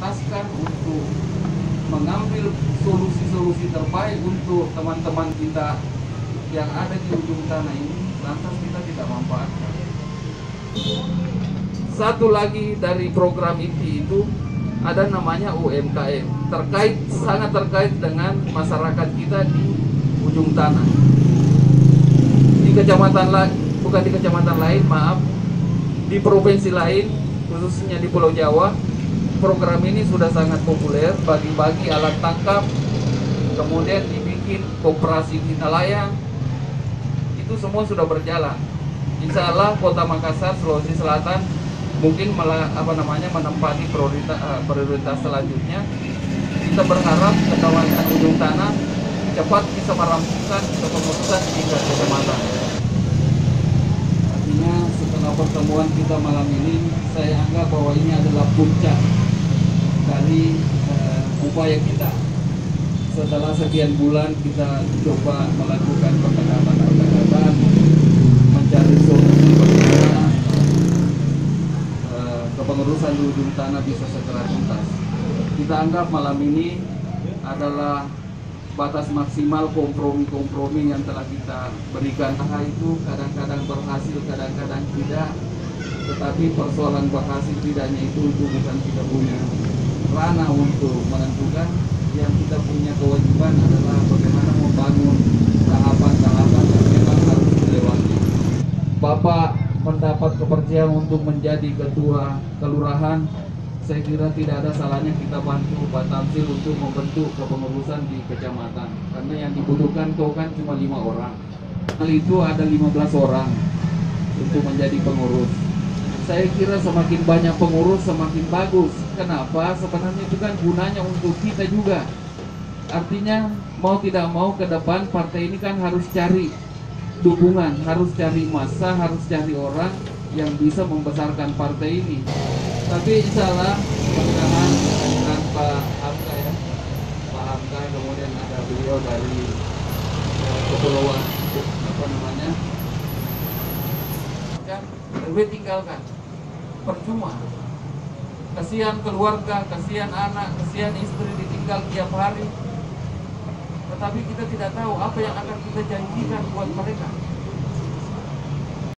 prioritaskan untuk mengambil solusi-solusi terbaik untuk teman-teman kita yang ada di ujung tanah ini, lantas kita tidak manfaatkan. Satu lagi dari program INTI itu ada namanya UMKM, sangat terkait dengan masyarakat kita di ujung tanah. Di kecamatan lain, bukan di kecamatan lain, maaf, di provinsi lain, khususnya di Pulau Jawa, program ini sudah sangat populer, bagi-bagi alat tangkap, kemudian dibikin koperasi nelayan, itu semua sudah berjalan. Insya Allah Kota Makassar, Sulawesi Selatan mungkin menempati prioritas selanjutnya. Kita berharap kawasan ujung tanah cepat bisa merampungkan kepengurusan tingkat kecamatan. Artinya setelah pertemuan kita malam ini, saya anggap bahwa ini adalah puncak dari upaya kita. Setelah sekian bulan kita coba melakukan pendekatan, mencari solusi bagaimana kepengurusan di ujung tanah bisa segera tuntas. Kita anggap malam ini adalah batas maksimal kompromi-kompromi yang telah kita berikan. Itu kadang-kadang berhasil, kadang-kadang tidak. Tetapi persoalan berhasil tidaknya itu bukan kita punya ranah untuk menentukan. Yang kita punya kewajiban adalah bagaimana membangun tahapan-tahapan yang memang harus dilewati. Bapak mendapat kepercayaan untuk menjadi ketua kelurahan, saya kira tidak ada salahnya kita bantu Pak Tamsil untuk membentuk kepengurusan di kecamatan. Karena yang dibutuhkan kan cuma 5 orang. Hal itu ada 15 orang untuk menjadi pengurus. Saya kira semakin banyak pengurus semakin bagus. Kenapa? Sebenarnya itu kan gunanya untuk kita juga. Artinya mau tidak mau ke depan partai ini kan harus cari dukungan, harus cari massa, harus cari orang yang bisa membesarkan partai ini. Tapi insya Allah mudah-mudahan dengan Pak Hamka ya, Pak Hamka, kemudian ada beliau dari kepulauan lebih tinggalkan, percuma. Kasihan keluarga, kasihan anak, kasihan istri ditinggal tiap hari. Tetapi kita tidak tahu apa yang akan kita janjikan buat mereka.